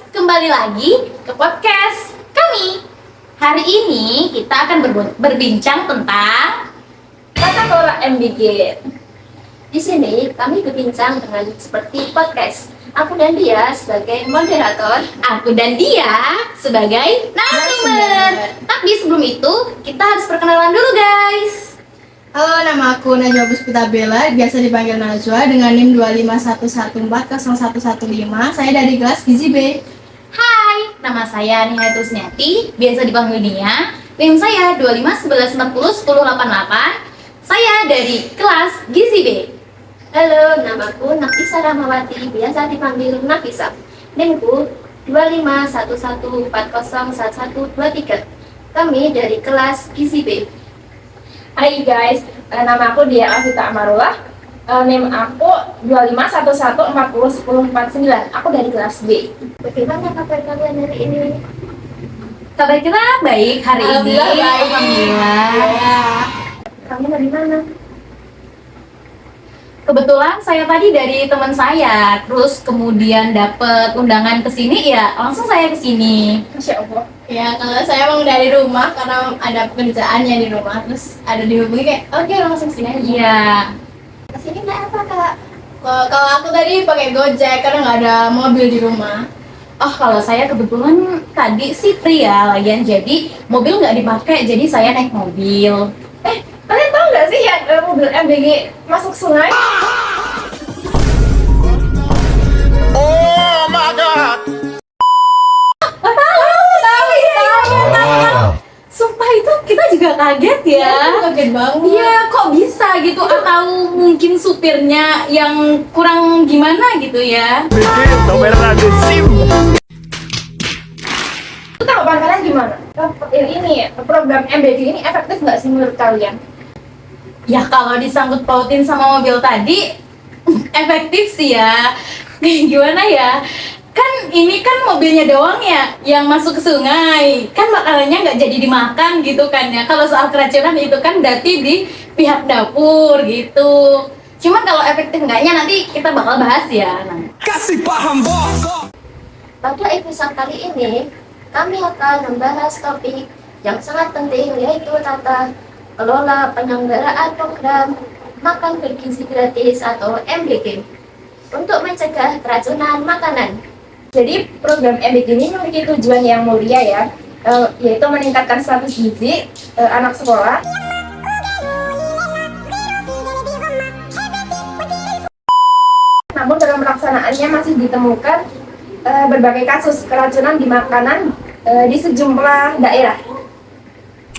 Kembali lagi ke podcast kami. Hari ini kita akan berbincang tentang Tata kelola MBG. Di sini kami berbincang dengan seperti podcast. Aku dan dia sebagai moderator, aku dan dia sebagai narasumber. Tapi sebelum itu kita harus perkenalan dulu, guys. Halo, nama aku Najwa Puspita Bella, biasa dipanggil Najwa dengan NIM 251140115. Saya dari kelas Gizi B. Hai, nama saya Nia Trusniati, biasa dipanggil Nia. NIM saya 2511401088. Saya dari kelas Gizi B. halo, namaku Nafisa Rahmawati, biasa dipanggil Nafisa. NIMku 2511401123. Kami dari kelas Gizi B. Hai guys, nama aku Dia Alvita Amarullah. NIM aku 2511401049. Aku dari kelas B. Bagaimana kabar kalian hari ini? Kabar kita baik hari ini. Alhamdulillah. Kamu dari mana? Kebetulan saya tadi dari teman saya, terus kemudian dapet undangan ke sini, ya langsung saya ke sini. Masya Allah. Ya, kalau saya emang dari rumah karena ada pekerjaannya di rumah, terus ada dihubungi kayak, oke langsung sini aja. Iya. Kesini naik apa kak? Kalau aku tadi pakai Gojek karena nggak ada mobil di rumah. Oh, kalau saya kebetulan tadi sih free ya, lagian jadi mobil nggak dipakai, jadi saya naik mobil. Kalian tahu nggak sih yang mobil MBG masuk sungai? Oh my god! Sumpah itu kita juga kaget ya. Kaget banget. Iya, kok bisa gitu? Atau mungkin supirnya yang kurang gimana gitu ya? Itu tanggapan kalian gimana? Ini program MBG ini efektif nggak sih menurut kalian? Ya kalau disangkut pautin sama mobil tadi, efektif sih ya. Gimana ya? Kan ini kan mobilnya doang ya yang masuk ke sungai, kan makanannya nggak jadi dimakan gitu kan ya. Kalau soal keracunan itu kan berarti di pihak dapur gitu. Cuman kalau efektif enggaknya nanti kita bakal bahas ya. Kasih paham bos. Pada episode kali ini, kami akan membahas topik yang sangat penting, yaitu tata kelola penyelenggaraan program makan bergizi gratis atau MBG untuk mencegah keracunan makanan. Jadi program MBG ini memiliki tujuan yang mulia ya, yaitu meningkatkan status gizi anak sekolah. Namun dalam pelaksanaannya masih ditemukan berbagai kasus keracunan di makanan di sejumlah daerah.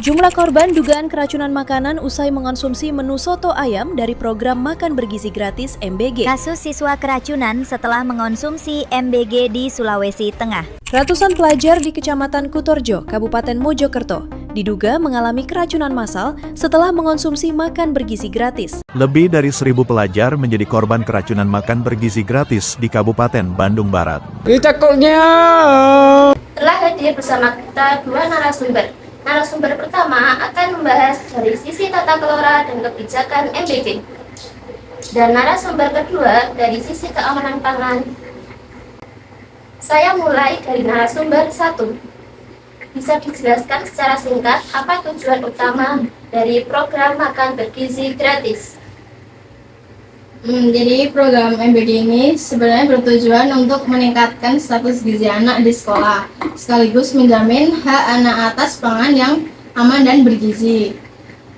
Jumlah korban dugaan keracunan makanan usai mengonsumsi menu soto ayam dari program Makan Bergizi Gratis MBG. Kasus siswa keracunan setelah mengonsumsi MBG di Sulawesi Tengah. Ratusan pelajar di Kecamatan Kutorjo, Kabupaten Mojokerto, diduga mengalami keracunan massal setelah mengonsumsi makan bergizi gratis. Lebih dari 1.000 pelajar menjadi korban keracunan makan bergizi gratis di Kabupaten Bandung Barat. Telah hadir bersama kita dua narasumber. Narasumber pertama akan membahas dari sisi tata kelola dan kebijakan MBG. Dan narasumber kedua dari sisi keamanan pangan. Saya mulai dari narasumber 1. Bisa dijelaskan secara singkat apa tujuan utama dari program makan bergizi gratis? Jadi program MBG ini sebenarnya bertujuan untuk meningkatkan status gizi anak di sekolah, sekaligus menjamin hak anak atas pangan yang aman dan bergizi.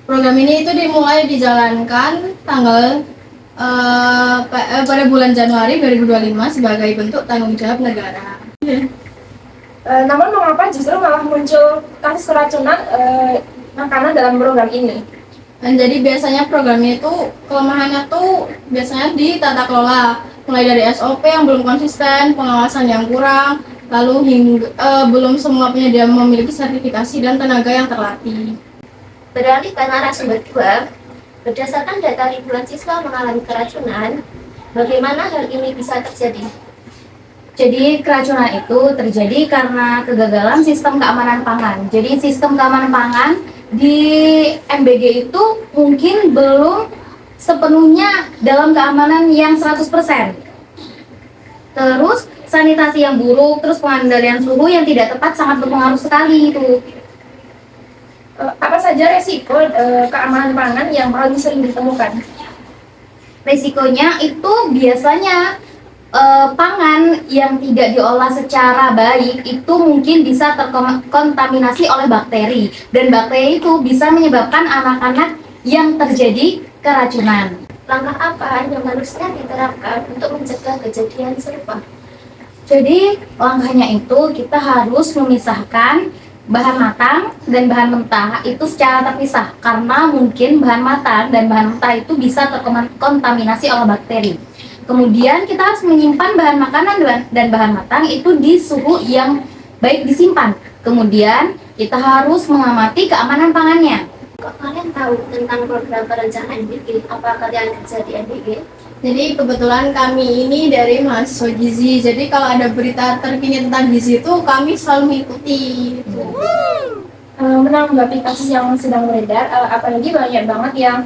Program ini itu dimulai dijalankan pada bulan Januari 2025 sebagai bentuk tanggung jawab negara. Namun mengapa justru malah muncul kasus keracunan makanan dalam program ini? Dan jadi biasanya programnya itu kelemahannya tuh biasanya di tata kelola, mulai dari SOP yang belum konsisten, pengawasan yang kurang, lalu belum semua penyedia memiliki sertifikasi dan tenaga yang terlatih. Beralih ke narasumber 2, berdasarkan data ribuan siswa mengalami keracunan, bagaimana hal ini bisa terjadi? Jadi keracunan itu terjadi karena kegagalan sistem keamanan pangan. Jadi sistem keamanan pangan di MBG itu mungkin belum sepenuhnya dalam keamanan yang 100%. Terus sanitasi yang buruk, terus pengendalian suhu yang tidak tepat sangat berpengaruh sekali itu. Apa saja resiko keamanan pangan yang paling sering ditemukan? Resikonya itu biasanya pangan yang tidak diolah secara baik itu mungkin bisa terkontaminasi oleh bakteri, dan bakteri itu bisa menyebabkan anak-anak yang terjadi keracunan. Langkah apa yang harusnya diterapkan untuk mencegah kejadian serupa? Jadi langkahnya itu kita harus memisahkan bahan matang dan bahan mentah itu secara terpisah, karena mungkin bahan matang dan bahan mentah itu bisa terkontaminasi oleh bakteri. Kemudian kita harus menyimpan bahan makanan dan bahan matang itu di suhu yang baik disimpan. Kemudian kita harus mengamati keamanan pangannya. Kok kalian tahu tentang program perencanaan MBG? Apa kalian kerja di MBG? Jadi kebetulan kami ini dari mahasiswa gizi, jadi kalau ada berita terkini tentang gizi itu kami selalu mengikuti. Menanggapi kasus yang sedang beredar, apalagi banyak banget yang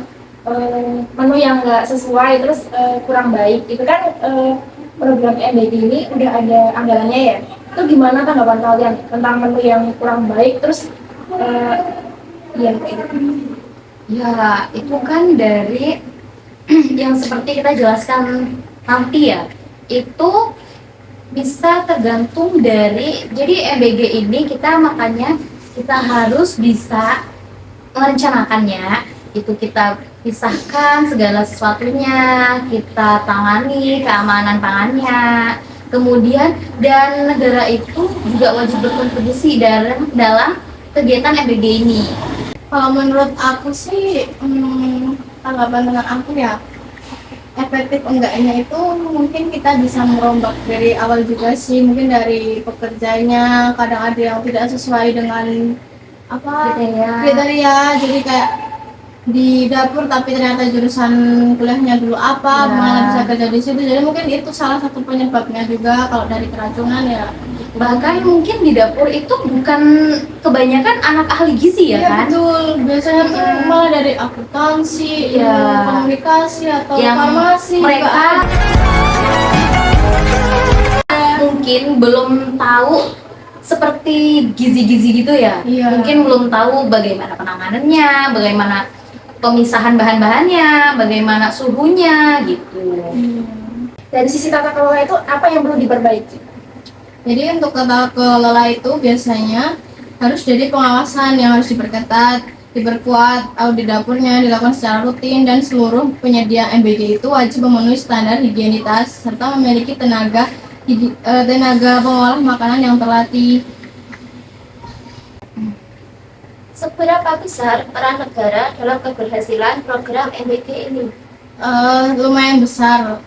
menu yang nggak sesuai, terus kurang baik. Itu kan program MBG ini udah ada anggarannya ya. Itu gimana tanggapan kalian tentang menu yang kurang baik, terus ya itu kan dari yang seperti kita jelaskan nanti ya, itu bisa tergantung dari, jadi MBG ini makanya kita harus bisa merencanakannya, itu kita pisahkan segala sesuatunya, kita tangani keamanan pangannya, kemudian dan negara itu juga wajib berkontribusi dalam kegiatan MBG ini. Kalau menurut aku sih, tanggapan dengan aku ya, efektif enggaknya itu mungkin kita bisa merombak dari awal juga sih, mungkin dari pekerjanya, kadang ada yang tidak sesuai dengan kriteria, jadi kayak di dapur tapi ternyata jurusan kuliahnya dulu apa, malah bisa kerja di situ, jadi mungkin itu salah satu penyebabnya juga kalau dari keracunan ya. Bahkan mungkin di dapur itu bukan kebanyakan anak ahli gizi ya, Iya, kan? betul, biasanya tuh malah dari akuntansi, komunikasi atau yang farmasi mereka mungkin belum tahu seperti gizi-gizi gitu ya. Iya. Mungkin belum tahu bagaimana penanganannya, bagaimana pemisahan bahan-bahannya, bagaimana suhunya gitu. dari sisi tata kelola itu apa yang perlu diperbaiki? Jadi untuk tata kelola itu biasanya harus jadi pengawasan yang harus diperketat, diperkuat, audit dapurnya dilakukan secara rutin, dan seluruh penyedia MBG itu wajib memenuhi standar higienitas serta memiliki tenaga pengolah makanan yang terlatih. Seberapa besar peran negara dalam keberhasilan program MBG ini? Lumayan besar.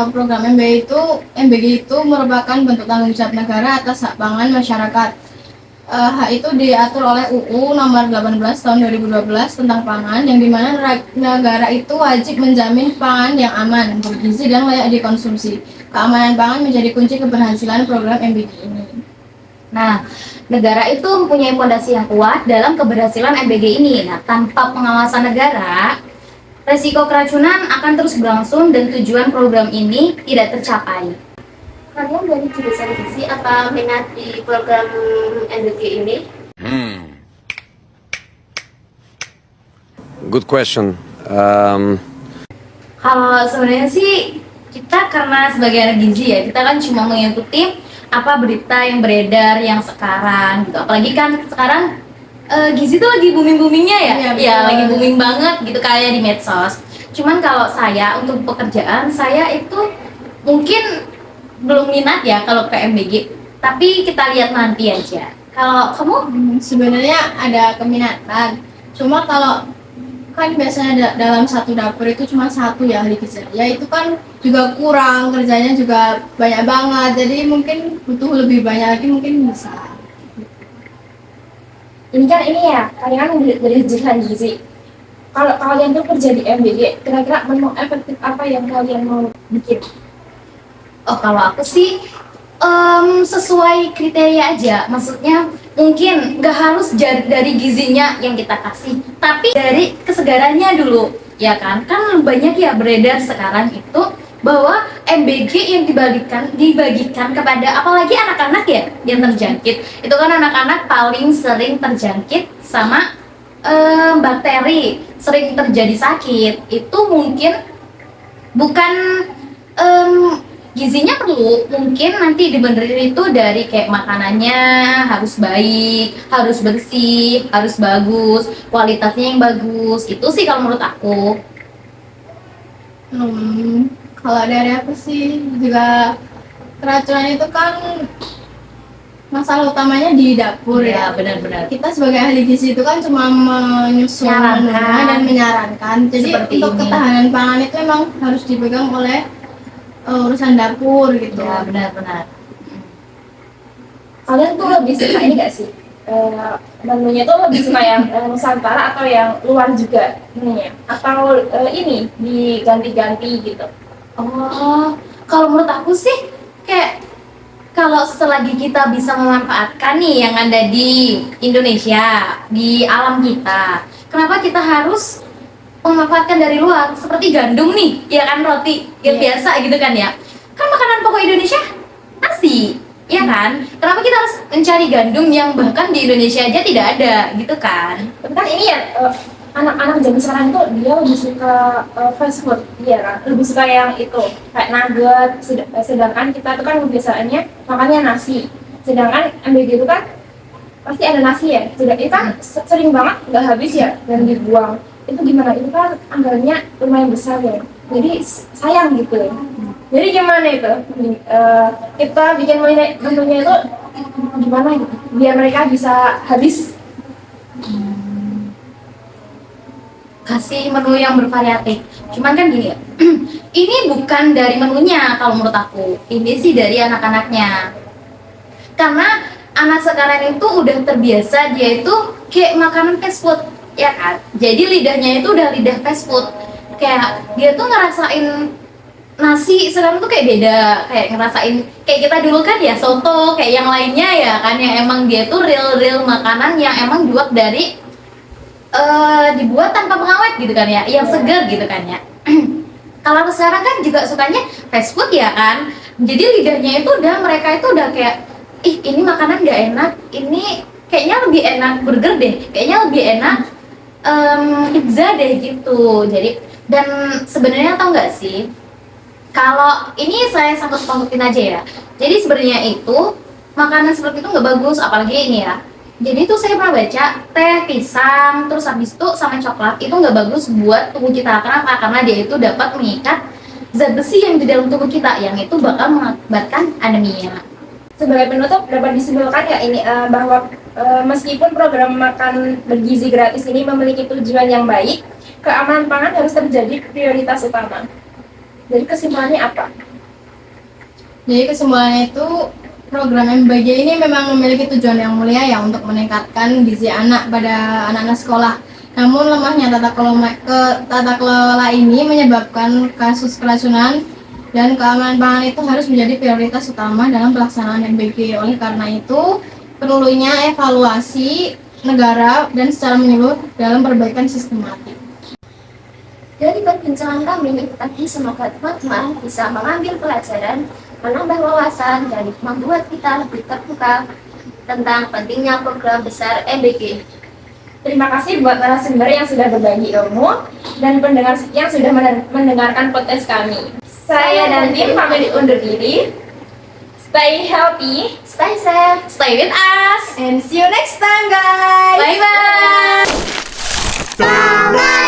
Program MBG itu merupakan bentuk tanggung jawab negara atas hak pangan masyarakat. Hak itu diatur oleh UU nomor 18 tahun 2012 tentang pangan, yang dimana negara itu wajib menjamin pangan yang aman, bergizi, dan layak dikonsumsi. Keamanan pangan menjadi kunci keberhasilan program MBG ini. Nah, negara itu mempunyai fondasi yang kuat dalam keberhasilan MBG ini. Nah, tanpa pengawasan negara, resiko keracunan akan terus berlangsung dan tujuan program ini tidak tercapai. Kalian dari jurusan gizi apa minat di program MBG ini? Good question. Kalau sebenarnya sih kita karena sebagai anak gizi ya, kita kan cuma mengikuti apa berita yang beredar yang sekarang gitu. Apalagi kan sekarang gizi tuh lagi booming-boomingnya ya, Iya, lagi booming banget gitu kayak di medsos. Cuman kalau saya untuk pekerjaan saya itu mungkin belum minat ya kalau ke MBG. Tapi kita lihat nanti aja. Kalau kamu Sebenarnya ada keminatan. Cuma kalau kan biasanya dalam satu dapur itu cuma satu ya ahli gizi. Ya itu kan juga kurang, kerjanya juga banyak banget. Jadi mungkin butuh lebih banyak lagi mungkin bisa. Ini kan ini ya, kalian kan dari jurusan gizi. Kalau kalian tuh kerja di MBG, kira-kira menu efektif apa yang kalian mau bikin? Oh, kalau aku sih sesuai kriteria aja. Maksudnya mungkin nggak harus dari gizinya yang kita kasih, tapi dari kesegarannya dulu, ya kan? Kan banyak ya beredar sekarang itu bahwa MBG yang dibagikan kepada apalagi anak-anak ya yang terjangkit. Itu kan anak-anak paling sering terjangkit sama bakteri, sering terjadi sakit. Itu mungkin bukan gizinya perlu, mungkin nanti dibenerin itu dari kayak makanannya harus baik, harus bersih, harus bagus, kualitasnya yang bagus. Itu sih kalau menurut aku. Kalau dari aku sih juga keracunan itu kan masalah utamanya di dapur ya. Benar-benar. Kita sebagai ahli gizi itu kan cuma menyusun Menyarankan. menunya dan menyarankan. Jadi Seperti untuk ini. ketahanan pangan itu memang harus dipegang oleh urusan dapur gitu. Ya, benar-benar. Kalian tuh lebih suka ini gak sih? Menunya tuh lebih suka yang Nusantara atau yang luar juga menunya? Atau ini diganti-ganti gitu? Oh, kalau menurut aku sih kayak kalau selagi kita bisa memanfaatkan nih yang ada di Indonesia, di alam kita, kenapa kita harus memanfaatkan dari luar? Seperti gandum nih, ya kan, roti yang biasa gitu kan ya. Kan makanan pokok Indonesia nasi, ya kan? Kenapa kita harus mencari gandum yang bahkan di Indonesia aja tidak ada gitu kan? Tapi kan ini ya anak-anak zaman sekarang tuh dia lebih suka fast food, iya kan? Lebih suka yang itu kayak nugget. Sedangkan kita tuh kan biasanya makannya nasi. Sedangkan MBG itu kan pasti ada nasi ya. Itu kan sering banget nggak habis ya dan dibuang. Itu gimana? Itu kan anggarannya lumayan besar ya. Jadi sayang gitu. Jadi gimana itu? Kita bikin menunya itu gimana gitu? Biar mereka bisa habis. Kasih menu yang bervariatif. Cuman kan gini ya, ini bukan dari menunya kalau menurut aku. Ini sih dari anak-anaknya. Karena anak sekarang itu udah terbiasa dia itu kayak makanan fast food, ya kan? Jadi lidahnya itu udah lidah fast food. Kayak dia tuh ngerasain nasi sekarang tuh kayak beda, kayak ngerasain kayak kita dulu kan ya soto, kayak yang lainnya ya kan, yang emang dia tuh real makanan yang emang dibuat dari dibuat tanpa pengawet gitu kan ya, yang segar gitu kan ya. Kalau sekarang kan juga sukanya fast food ya kan, jadi lidahnya itu udah mereka itu udah kayak ini makanan nggak enak, ini kayaknya lebih enak burger deh, kayaknya lebih enak pizza deh gitu. Jadi dan sebenarnya tau nggak sih, kalau ini saya sangkut pautin aja ya, jadi sebenarnya itu makanan seperti itu nggak bagus, apalagi ini ya. Jadi itu saya pernah baca teh, pisang, terus habis itu sama coklat itu nggak bagus buat tubuh kita. Kenapa? Karena dia itu dapat mengikat zat besi yang di dalam tubuh kita, yang itu bakal mengakibatkan anemia. Sebagai penutup dapat disimpulkan ya ini bahwa meskipun program makan bergizi gratis ini memiliki tujuan yang baik, keamanan pangan harus terjadi prioritas utama. Jadi kesimpulannya apa? Jadi kesimpulannya itu program MBG ini memang memiliki tujuan yang mulia ya untuk meningkatkan gizi anak pada anak-anak sekolah. Namun lemahnya tata kelola ini menyebabkan kasus keracunan dan keamanan pangan itu harus menjadi prioritas utama dalam pelaksanaan MBG. Oleh karena itu perlunya evaluasi negara dan secara menyeluruh dalam perbaikan sistematik. Dari perbincangan kami tadi, semoga teman-teman bisa mengambil pelajaran, menambah wawasan, dan membuat kita lebih terbuka tentang pentingnya program besar MBG. Terima kasih buat narasumber yang sudah berbagi ilmu dan pendengar yang sudah mendengarkan podcast kami. Saya dan tim pamit undur diri. Stay healthy, Stay safe. Stay with us. And see you next time guys. Bye bye. Semangat!